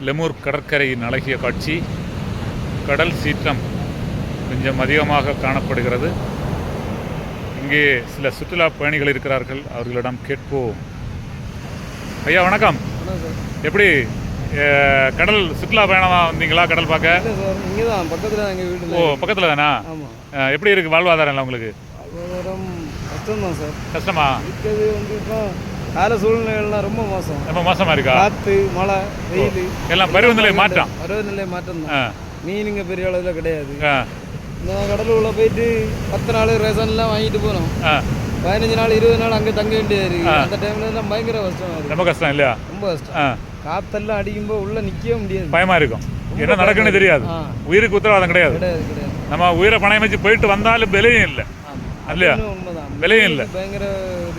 Lemur கடற்கரையின் அழகிய காட்சி. கடல் சீற்றம் கொஞ்சம் அதிகமாக காணப்படுகிறது. இங்கே சில சுற்றுலா பயணிகள் இருக்கிறார்கள், அவர்களிடம் கேட்போம். ஐயா வணக்கம். எப்படி கடல் சுற்றுலா பயணமாக வந்தீங்களா? கடல் பார்க்க? இங்கே தான் பக்கத்தில் எங்கள் வீடு. ஓ, பக்கத்தில் தானா? எப்படி இருக்குது வாழ்வாதாரம் எல்லாம் உங்களுக்கு? வாழ்வாதாரம் கஷ்டம்தான் சார். கஷ்டமா இருக்கிறது வந்து இப்போ கால சூழ்நிலைகள்லாம் ரொம்ப மோசம். ரொம்ப மோசமாக இருக்கா? காற்று, மழை, வெயில் எல்லாம் பருவநிலை மாற்றம். பருவநிலை மாற்றம் தான். மீனுங்க பெரிய அளவில் கிடையாது. இந்த கடல் உள்ள போயிட்டு 10 நாள் ரேஷன்லாம் வாங்கிட்டு போனோம். 15 நாள் 20 நாள் அங்கே தங்க வேண்டியது. அந்த டைம்ல எல்லாம் பயங்கர கஷ்டம். ரொம்ப கஷ்டம் இல்லையா? ரொம்ப கஷ்டம். காத்தெல்லாம் அடிக்கும்போது உள்ள நிற்கவே முடியாது. பயமா இருக்கும். என்ன நடக்குன்னு தெரியாது. உயிருக்கு உத்தரவாதம் கிடையாது. நம்ம உயிரை பணம் வச்சு போயிட்டு வந்தாலும் விலையும் இல்லை இல்லையா? விலையும் இல்லை. பயங்கர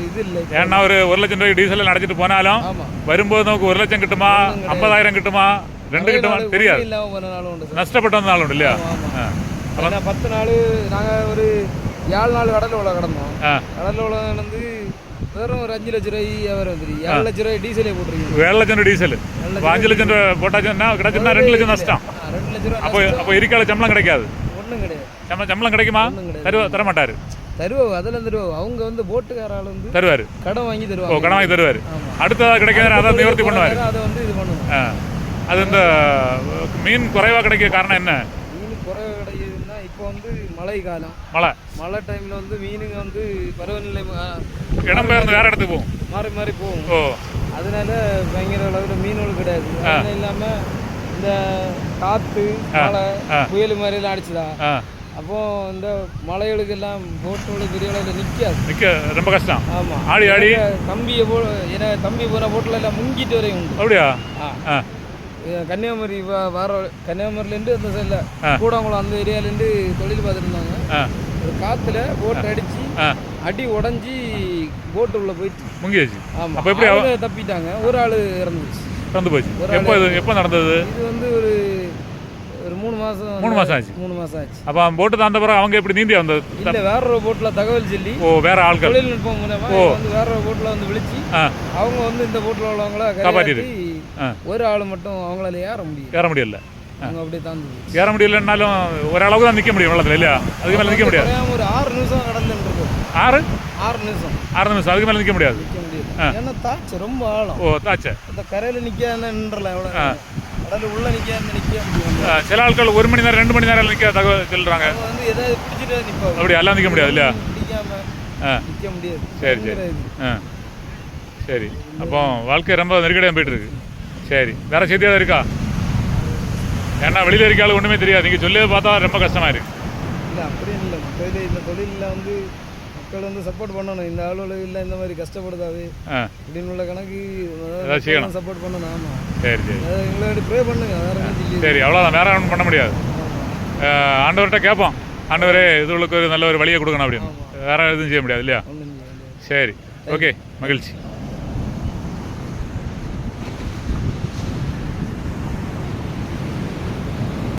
இது இல்லை. ஏன்னா ஒரு 1 லட்சம் ரூபாய் டீசல் அடைச்சிட்டு போனாலும் வரும்போது நமக்கு 1 லட்சம் கிட்டுமா, 50,000 கிட்டுமா, 2 கிட்டுமா தெரியாது. நஷ்டப்பட்டு வந்த நாள் உண்டு இல்லையா? 10 நாள் நாங்கள் ஒரு 7 நாள் கடலில் உள்ள கிடந்தோம். கடலில் உள்ள வந்து வெறும் ஒரு 5 லட்ச ரூபாய் வியாபாரம் வந்துருக்கு. 7 லட்ச ரூபாய் டீசலே போட்டுருக்கு. 7 லட்சம் ரூபாய் டீசல் 5 லட்சம் ரூபாய் போட்டாச்சுன்னா கிடைச்சுன்னா 2 லட்சம் நஷ்டம். 2 லட்ச ரூபாய். அப்போ இருக்கால சம்பளம் கிடைக்காது. ஒன்றும் கிடையாது. சம்பளம் கிடைக்குமா? தர மாட்டாரு. தருவோம், அதெல்லாம் தருவோம். அவங்க வந்து போட்டுக்கார ஆள் வந்து தருவாரு, கடன் வாங்கி தருவாங்க. ஓ, கடன் வாங்கி தருவாரு. அடுத்ததாக கிடைக்காத அதை நிவர்த்தி பண்ணுவார். அதை வந்து இது பண்ணுவோம். அது இந்த மீன் குறைவாக கிடைக்க காரணம் என்ன? மீன் குறைவாக கிடைக்குதுன்னா இப்போ வந்து மழை காலம். மழை டைமில் வந்து மீனுங்க வந்து பருவநிலை இடம் பெயர்ந்து வேற இடத்துக்கு போகும், மாறி மாறி போகும். ஓ, அதனால பயங்கர அளவில் மீன்கள் கிடையாது. அது இல்லாமல் இந்த காற்று, மழை, புயல் மாதிரிலாம் அடிச்சுதா, அப்போ இந்த மலைகளுக்கு எல்லாம் போட்டுகளுக்கு பெரிய அளவில் நிற்க ரொம்ப கஷ்டம். ஆமாம், ஆடி ஆடி கம்பியை ஏன்னா கம்பி போன போட்டில் எல்லாம் முங்கிட்டு வரையும் உண்டு. அப்படியா? கன்னியாகுமரி வர கன்னியாகுமரிலேருந்து அந்த சைடில் கூடங்குளம் அந்த ஏரியாலேருந்து தொழில் பார்த்துருந்தாங்க. ஒரு காற்றுல போட்டு அடித்து அடி உடஞ்சி போட்டு உள்ள போயிட்டு முங்கிடுச்சு. ஆமாம், அப்போ எப்படி அவங்க தப்பிட்டாங்க. ஒரு ஆள் இறந்து போச்சு. எப்போ நடந்தது இது? வந்து ஒரு 3 மாதம் ஆச்சு. 3 மாதம் ஆச்சு. அப்போ போட்டு தாண்ட பிறகு அவங்க எப்படி நீந்தி வந்தது? இல்லை, வேற ஒரு போட்டில் தகவல் சொல்லி, ஓ, வேற ஆட்கள் தொழில்நுட்பம் மூலமாக வந்து வேற ஒரு போட்டில் வந்து விழிச்சு அவங்க வந்து இந்த போட்டில் உள்ளவங்கள காப்பாற்றி ஒரு ஆள் மட்டும் அவங்களால ஏற முடியல. அவங்க அப்படியே தாண்டி ஏற முடியலன்னாலும் ஓரளவுக்கு தான் நிற்க முடியும் வெள்ளத்தில் இல்லையா? அதுக்கு மேலே நிற்க முடியாது. ஒரு 6 நிமிஷம் கடல்ல இருக்கு. 6 நிமிஷம் அதுக்கு மேலே நிற்க முடியாது. ஏன்னா தாச்சு ரொம்ப ஆழம். ஓ, தாச்சு. இந்த கரையில் நிற்கலாம் எவ்வளோ, கடல் உள்ள நிற்க முடியும். சில ஆட்கள் 1 மணி நேரம் 2 மணி நேரம் நிற்க தகவல் சொல்கிறாங்க. வந்து எதாவது பிடிச்சிட்டு நிற்பாங்க. அப்படி எல்லாம் நிற்க முடியாது இல்லையா? பிடிக்காம நிற்க முடியாது. சரி சரி. சரி, அப்போ வாழ்க்கை ரொம்ப நெருக்கடியாக போயிட்டு இருக்கு. சரி, வேற செய்தியாக இருக்கா? ஏன்னா வெளியில் இருக்காலும் ஒன்றுமே தெரியாது. நீங்கள் சொல்லி பார்த்தா ரொம்ப கஷ்டமாக இருக்குது. இல்லை, அப்படியும் இல்லை. இந்த தொழிலில் வந்து மக்கள் வந்து சப்போர்ட் பண்ணணும். இந்த ஆளுநர் இல்லை இந்த மாதிரி கஷ்டப்படுதாது அப்படின்னு உள்ள கணக்கு சப்போர்ட் பண்ணணும். ஆமாம், சரி சரி. எங்களோட ப்ரே பண்ணுங்க. சரி, அவ்வளோதான், வேற ஒன்றும் பண்ண முடியாது. ஆண்டவர்கிட்ட கேட்போம், ஆண்டவரே இதுகளுக்கு ஒரு நல்ல ஒரு வழியை கொடுக்கணும் அப்படின்னு. வேற எதுவும் செய்ய முடியாது இல்லையா? சரி, ஓகே, மகிழ்ச்சி.